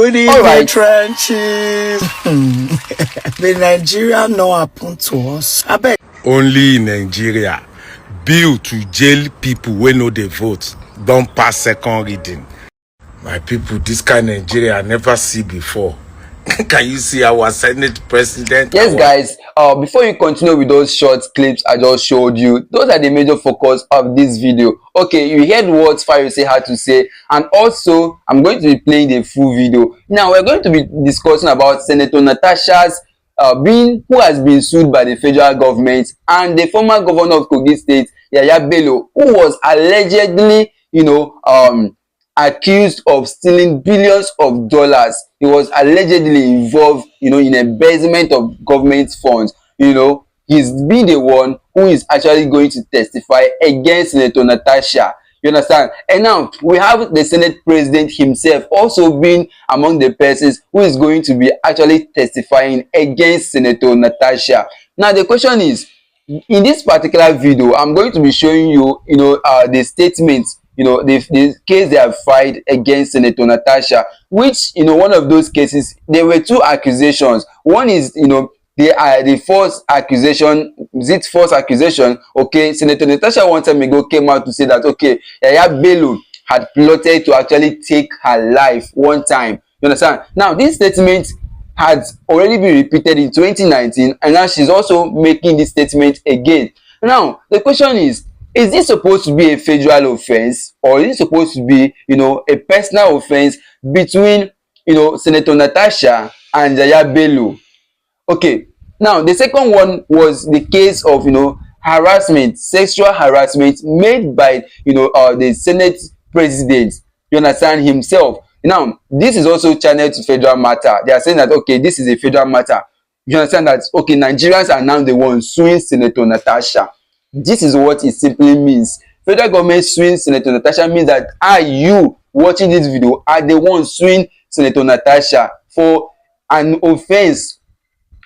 Good evening, trenches. The Nigeria no happen to us. I bet. Only in Nigeria, bill to jail people when no they vote don't pass second reading. My people, this kind of Nigeria I never see before. Can you see our Senate president? Yes, guys, before you continue with those short clips I just showed you, those are the major focus of this video. Okay, you heard what Fayose had to say, and also I'm going to be playing the full video. Now we're going to be discussing about Senator Natasha's who has been sued by the federal government, and the former governor of Kogi State, Yayabello, who was allegedly, accused of stealing billions of dollars. He was allegedly involved, in embezzlement of government funds. He's been the one who is actually going to testify against Senator Natasha. You understand? And now we have the Senate president himself also being among the persons who is going to be actually testifying against Senator Natasha. Now the question is, in this particular video, I'm going to be showing you, the statements, the case they have filed against Senator Natasha, which, one of those cases, there were two accusations. One is, the false accusation. Is it false accusation? Okay, Senator Natasha one time ago came out to say that, okay, yayabello had plotted to actually take her life one time. You understand? Now, this statement had already been repeated in 2019, and now she's also making this statement again. Now, the question is this supposed to be a federal offense, or is it supposed to be, a personal offense between, Senator Natasha and yayabello? Okay, now the second one was the case of, harassment, sexual harassment made by, the Senate president, you understand, himself. Now, this is also channeled to federal matter. They are saying that, okay, this is a federal matter. You understand that, okay, Nigerians are now the ones suing Senator Natasha. This is what it simply means. Federal government suing Senator Natasha means that you watching this video are the ones suing Senator Natasha for an offense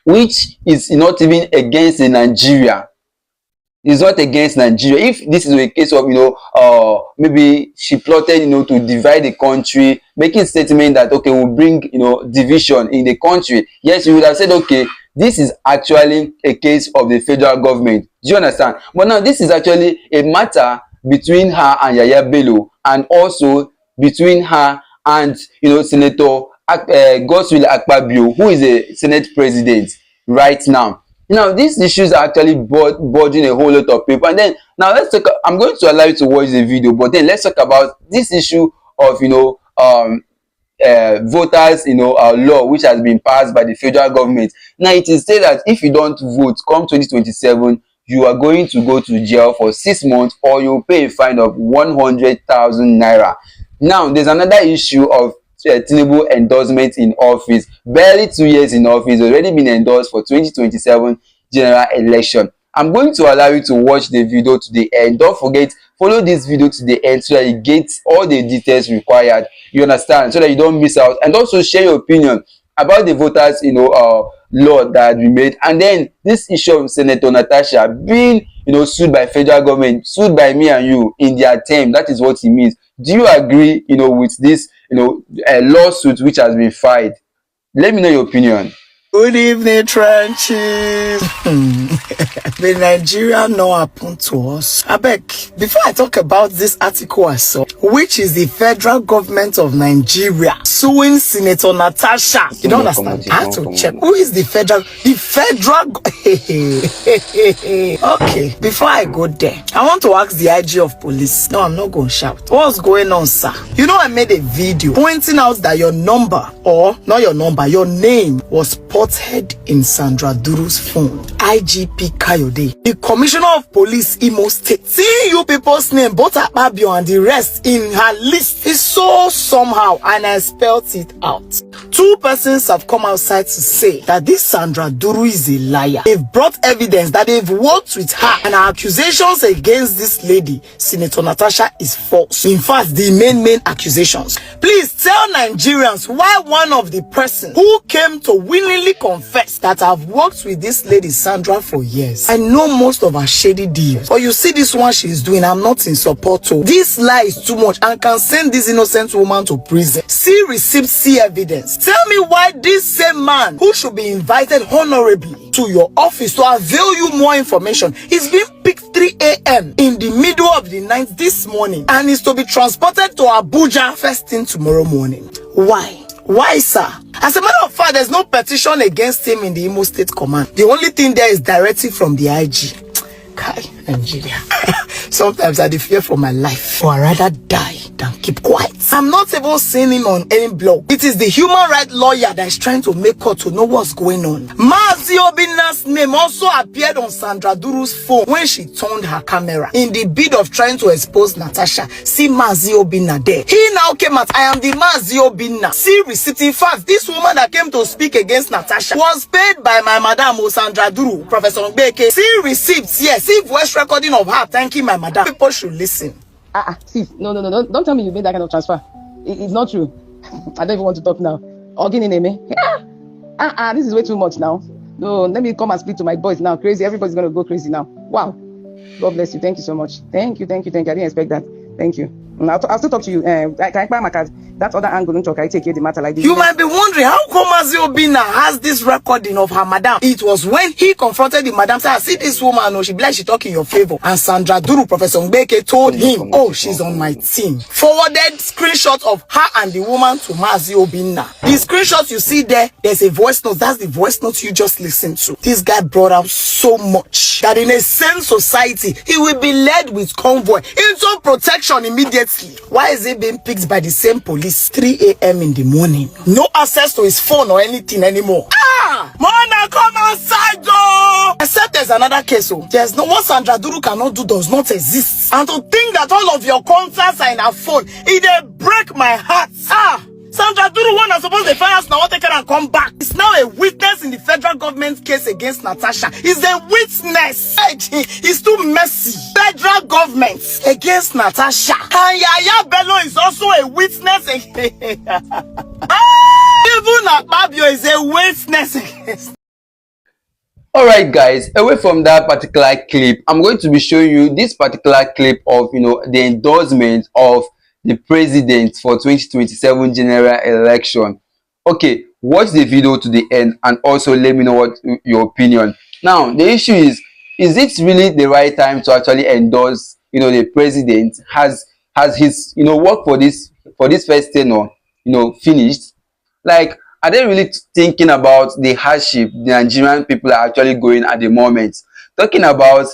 which is not even against Nigeria. It's not against Nigeria. If this is a case of, maybe she plotted, to divide the country, making a statement that, okay, we'll bring, division in the country, yes, you would have said, okay, this is actually a case of the federal government. Do you understand? But now this is actually a matter between her and yayabello, and also between her and, Senator Godswill Akpabio, who is a Senate president right now. Now, these issues are actually bothering a whole lot of people. And then, now let's talk. I'm going to allow you to watch the video, but then let's talk about this issue of, voters, law which has been passed by the federal government. Now, it is said that if you don't vote come 2027, you are going to go to jail for 6 months, or you pay a fine of 100,000 naira. Now, there's another issue of Tinubu endorsement in office. Barely 2 years in office, already been endorsed for 2027 general election. I'm going to allow you to watch the video to the end. Don't forget, follow this video to the end so that you get all the details required. You understand? So that you don't miss out. And also share your opinion about the voters, law that we made. And then this issue of Senator Natasha being, sued by federal government, sued by me and you in their term. That is what it means. Do you agree, with this, lawsuit which has been filed? Let me know your opinion. Good evening, trenches. The Nigeria no happen to us. I beg, before I talk about this article I saw, which is the federal government of Nigeria suing Senator Natasha. You don't understand? I have to check. Who is the federal? Okay, before I go there, I want to ask the IG of police. No, I'm not going to shout. What's going on, sir? I made a video pointing out that your number, or not your number, your name was spotted in Sandra Duru's phone. IGP Kayode, the Commissioner of Police Imo State. Seeing you people's name, both Akpabio and the rest in her list is so somehow, and I spelled it out. Two persons have come outside to say that this Sandra Duru is a liar. They've brought evidence that they've worked with her, and her accusations against this lady, Senator Natasha, is false. In fact, the main accusations. Please tell Nigerians why one of the persons who came to willingly confess that I've worked with this lady Sandra for years. I know most of her shady deals, but you see this one she's doing, I'm not in support of. This lie is too much and can send this innocent woman to prison. See receipts, see evidence. Tell me why this same man who should be invited honorably to your office to avail you more information is being picked 3 a.m. in the middle of the night this morning and is to be transported to Abuja first thing tomorrow morning. Why? Why, sir? As a matter of fact, there's no petition against him in the Imo State Command. The only thing there is directive from the IG. Kai, Nigeria. Sometimes I fear for my life, or I rather die than keep quiet. I'm not even seeing him on any blog. It is the human rights lawyer that is trying to make her to know what's going on. Mazi Obinna's name also appeared on Sandra Duru's phone when she turned her camera in the bid of trying to expose Natasha. See Mazi Obinna there. He now came at, I am the Mazi Obinna. See receipt. In fact, this woman that came to speak against Natasha was paid by my madam Sandra Duru, Professor Ngbeke. See receipts, yes. See voice recording of her thanking my madam. People should listen. See, no, don't tell me you made that kind of transfer. It's not true. I don't even want to talk now. Ogini Neme. This is way too much now. No, let me come and speak to my boys now. Crazy, everybody's gonna go crazy now. Wow. God bless you. Thank you so much. Thank you. I didn't expect that. Thank you. I'll still talk to you. That other angle, don't talk. I take care of the matter like this. You might be wondering how come Mazi Obinna has this recording of her madam. It was when he confronted the madam, said, I see this woman, she be like she talk in your favor. And Sandra Duru, Professor Ngbeke, told him, oh, she's on my team. Forwarded screenshot of her and the woman to Mazi Obinna. The screenshot you see there, there's a voice note. That's the voice note you just listened to. This guy brought out so much that in a sane society, he will be led with convoy into protection immediately. Why is he being picked by the same police 3 a.m. in the morning? No access to his phone or anything anymore. Mona, come outside, though! Except there's another case, there's no what Sandra Duru cannot do does not exist. And to think that all of your contacts are in her phone, it break my heart. Sandra Duru, one is supposed to fire us now, take her and come back. It's now a witness in the federal government case against Natasha. He's a witness. It's too messy. Federal government against Natasha. And yayabello is also a witness against. Even Akpabio is a witness against. Alright guys, away from that particular clip, I'm going to be showing you this particular clip of the endorsement of the president for 2027 general election. Okay, watch the video to the end and also let me know what your opinion. Now the issue is it really the right time to actually endorse the president? Has his work for this first tenure finished? Like, are they really thinking about the hardship the Nigerian people are actually going at the moment? Talking about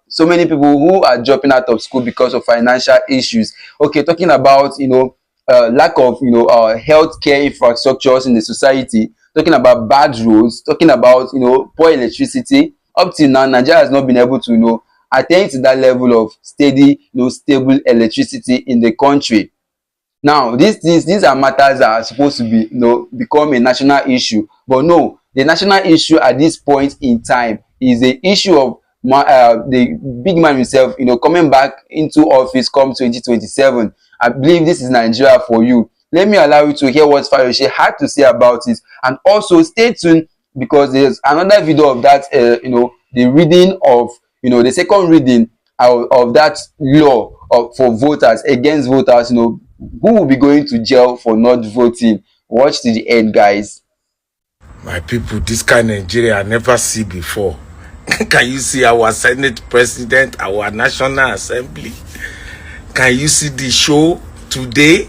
so many people who are dropping out of school because of financial issues. Okay, talking about lack of healthcare infrastructures in the society. Talking about bad roads. Talking about poor electricity. Up till now, Nigeria has not been able to attain to that level of steady stable electricity in the country. Now these are matters that are supposed to be become a national issue, but no, the national issue at this point in time is the issue of the big man himself coming back into office come 2027. I believe this is Nigeria for you. Let me allow you to hear what Fayose had to say about it, and also stay tuned because there's another video of that the reading of the second reading of that law for voters against voters who will be going to jail for not voting. Watch to the end, guys. My people, this kind of Nigeria I never see before. Can you see our Senate President, our National Assembly? Can you see the show today?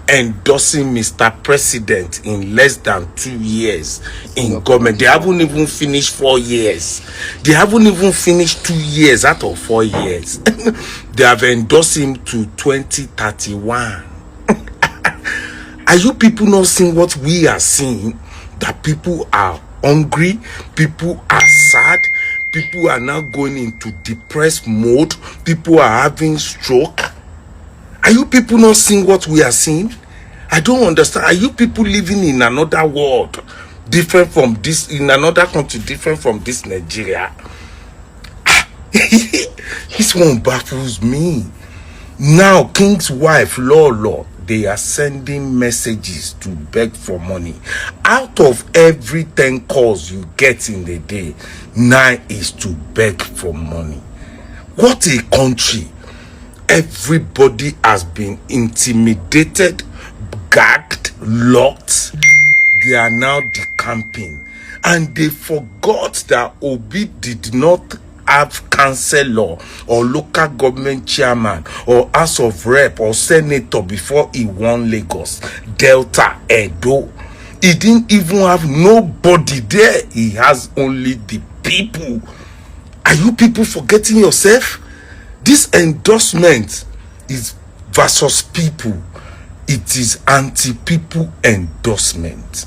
Endorsing Mr. President in less than 2 years in government. They haven't even finished 4 years. They haven't even finished 2 years out of 4 years. They have endorsed him to 2031. Are you people not seeing what we are seeing? That people are hungry, people are sad, people are now going into depressed mode, people are having stroke. Are you people not seeing what we are seeing? I don't understand. Are you people living in another world, different from this, in another country, different from this Nigeria? This one baffles me. Now, King's wife, Lolo, they are sending messages to beg for money. Out of every 10 calls you get in the day, 9 is to beg for money. What a country. Everybody has been intimidated, gagged, locked. They are now decamping. And they forgot that Obi did not have councillor or local government chairman or house of rep or senator before he won Lagos, Delta, Edo. He didn't even have nobody there. He has only the people. Are you people forgetting yourself? This endorsement is versus people. It is anti-people endorsement.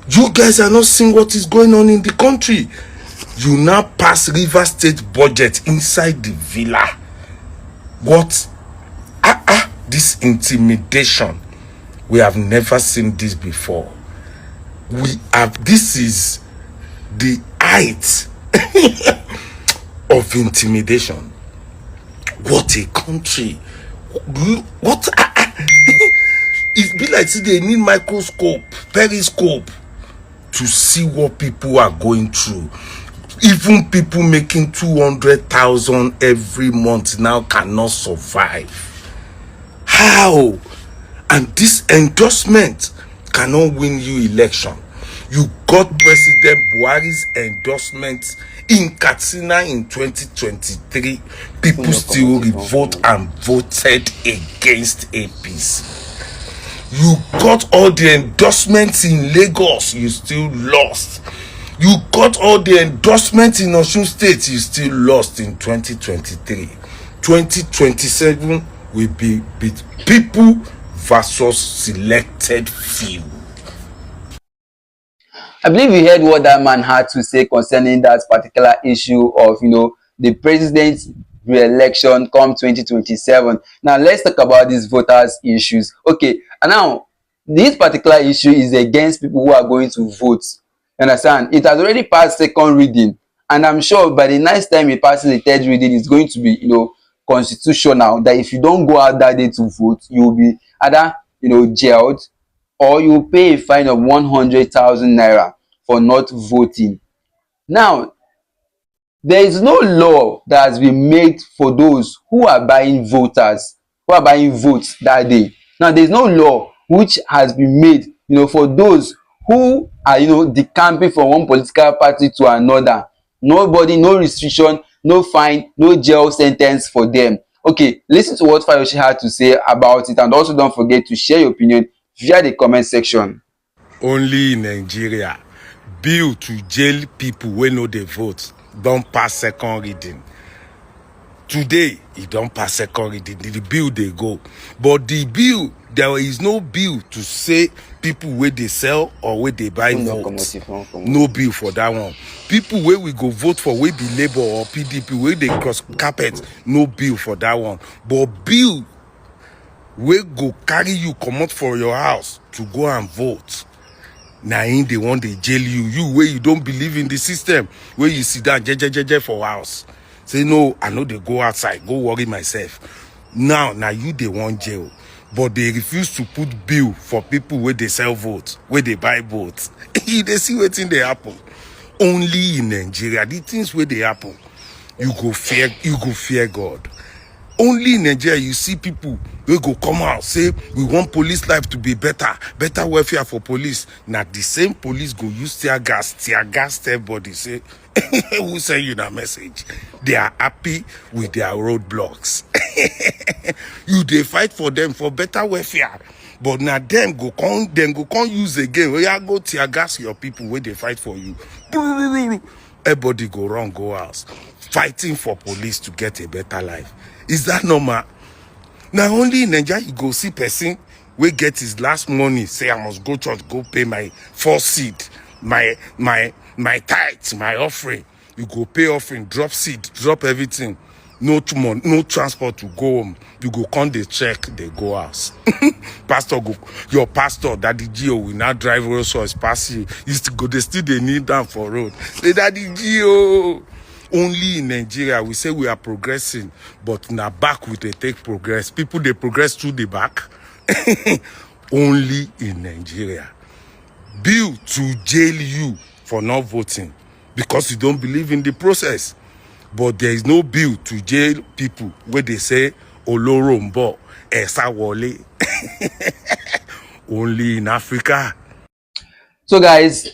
You guys are not seeing what is going on in the country. You now pass River State budget inside the villa. What? This intimidation. We have never seen this before. This is the height of intimidation. What a country. What? It be like, see, they need microscope, periscope to see what people are going through. Even people making 200,000 every month now cannot survive. How? And this endorsement cannot win you election. You got President Buhari's endorsement in Katsina in 2023. People still revolt and voted against APC. You got all the endorsements in Lagos, you still lost. You got all the endorsements in Osun State, you still lost in 2023. 2027 will be people versus selected few. I believe you heard what that man had to say concerning that particular issue of, the president's re-election come 2027. Now, let's talk about these voters' issues. Okay, and now, this particular issue is against people who are going to vote. You understand? It has already passed second reading, and I'm sure by the next time it passes the third reading, it's going to be, constitutional, that if you don't go out that day to vote, you will be either, jailed, or you will pay a fine of 100,000 naira for not voting. Now, there is no law that has been made for those who are buying votes that day. Now, there is no law which has been made, for those who are, decamping from one political party to another. Nobody, no restriction, no fine, no jail sentence for them. Okay, listen to what Fayose had to say about it, and also don't forget to share your opinion via the comment section. Only in Nigeria, bill to jail people wey no dey vote don pass second reading. Today, it don't pass second reading. The bill they go. But the bill, there is no bill to say people where they sell or where they buy votes. No bill for that one. People where we go vote for, where be Labour or PDP, where they cross carpet, no bill for that one. But bill where go carry you, come out for your house to go and vote. Now in they want they jail you where you don't believe in the system, where you sit down jeje for house. Say no, I know they go outside, go worry myself. Now you they want jail. But they refuse to put bill for people where they sell votes, where they buy votes. They see what thing they happen. Only in Nigeria, the things where they happen, you go fear God. Only in Nigeria, you see people who go come out, say, we want police life to be better welfare for police. Now, the same police go use tear gas everybody, say, who send you that message? They are happy with their roadblocks. They fight for them for better welfare. But now them go come use again. Where you go tear gas your people where they fight for you. Everybody go wrong, go out. Fighting for police to get a better life. Is that normal? Now only in Nigeria you go see person where get his last money, say I must go church, go pay my first seed, my tithes, my offering. You go pay offering, drop seed, drop everything. no money, no transport to go home. You go come dey check, they go house. Your pastor, Daddy Gio, will not drive Rolls Royce pass you. You still go, they still they kneel down for road. Say, Daddy Gio. Only in Nigeria, we say we are progressing, but now back we they take progress. People, they progress through the back. Only in Nigeria. Bill to jail you for not voting because you don't believe in the process. But there is no bill to jail people where they say Olorombo, Esawole. Only in Africa. So guys,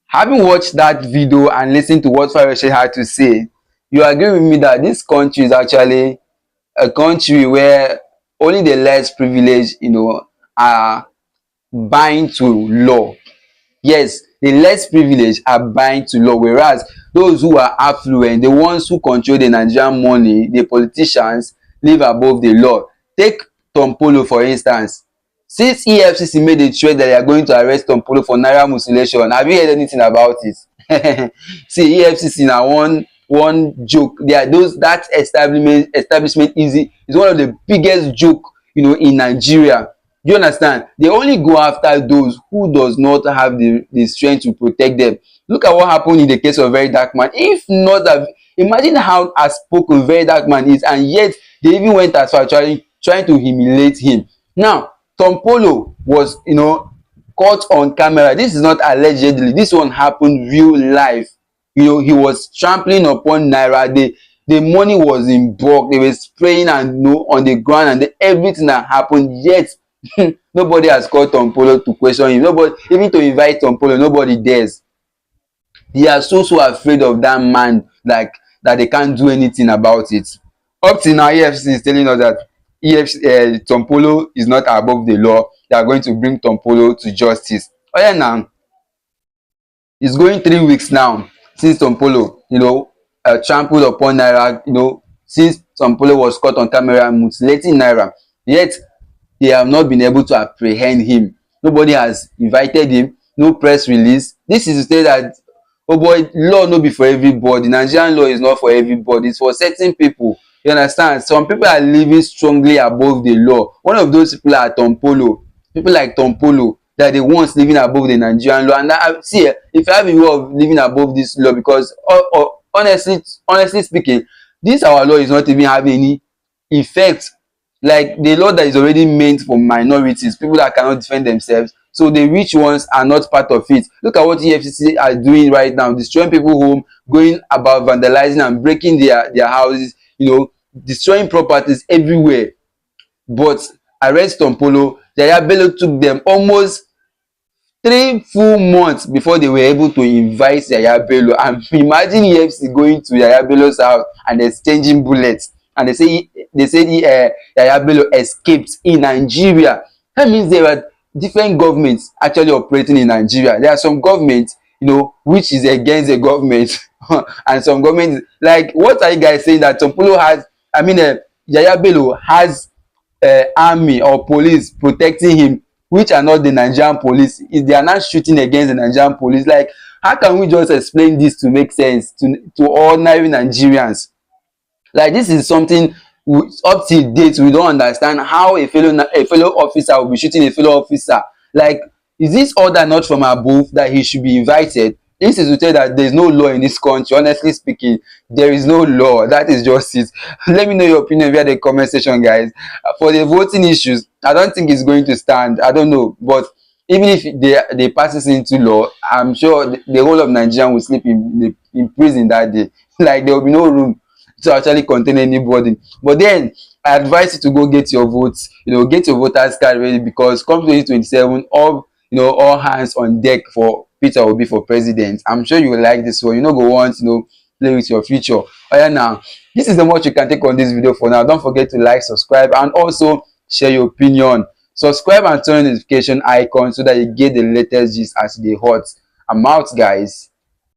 having watched that video and listened to what Fayose had to say, you agree with me that this country is actually a country where only the less privileged, are bound to law. Yes, the less privileged are bound to law, whereas those who are affluent, the ones who control the Nigerian money, the politicians, live above the law. Take Tom Polo for instance. Since EFCC made a threat that they are going to arrest Tom Polo for naira mutilation, have you heard anything about it? See, EFCC now one joke. That establishment is one of the biggest joke in Nigeria. Do you understand? They only go after those who does not have the strength to protect them. Look at what happened in the case of Very Dark Man. If not that, imagine how outspoken Very Dark Man is, and yet they even went as far trying to humiliate him. Now, Tom Polo was, caught on camera. This is not allegedly. This one happened real life. He was trampling upon naira. The money was in bulk. They were spraying and on the ground, and everything that happened. Yet nobody has called Tom Polo to question him. Nobody, even to invite Tom Polo, nobody dares. They are so afraid of that man, like that they can't do anything about it. Up till now, EFCC is telling us that Tom Polo is not above the law. They are going to bring Tom Polo to justice. Oh yeah, now it's going 3 weeks now since Tom Polo, trampled upon naira. Since Tom Polo was caught on camera mutilating naira, yet they have not been able to apprehend him. Nobody has invited him. No press release. This is to say that, oh boy, law no be for everybody. Nigerian law is not for everybody. It's for certain people. You understand? Some people are living strongly above the law. One of those people are Tom Polo. People like Tom Polo, that they once living above the Nigerian law. And see, if I have a way of living above this law, because honestly speaking, this our law is not even having any effect. Like the law that is already meant for minorities, people that cannot defend themselves. So the rich ones are not part of it. Look at what EFCC are doing right now, destroying people's home, going about vandalizing and breaking their houses, destroying properties everywhere. But arrest Tom Polo, Yayabello took them almost 3 full months before they were able to invite Yayabello. And imagine EFCC going to Yayabello's house and exchanging bullets. And they say Yayabello escaped in Nigeria. That means there are different governments actually operating in Nigeria. There are some governments, which is against the government, and some governments, like, what are you guys saying that Tom Polo has? I mean, Yayabello has army or police protecting him, which are not the Nigerian police. If they are not shooting against the Nigerian police, like, how can we just explain this to make sense to ordinary Nigerians? Like, this is something up to date we don't understand, how a fellow officer will be shooting a fellow officer. Like, is this order not from above that he should be invited? This is to tell that there is no law in this country. Honestly speaking, there is no law. That is just it. Let me know your opinion via the comment section, guys. For the voting issues, I don't think it's going to stand. I don't know, but even if they pass this into law, I'm sure the whole of Nigeria will sleep in prison that day. Like, there will be no room to actually contain anybody. But then I advise you to go get your votes, get your voters card ready, because come 2027, all hands on deck for Peter Obi for president. I'm sure you will like this one. You're not going to want play with your future. Oh yeah, now this is the much you can take on this video for now. Don't forget to like, subscribe, and also share your opinion. Subscribe and turn on the notification icon so that you get the latest gist as they hot. I'm out, guys.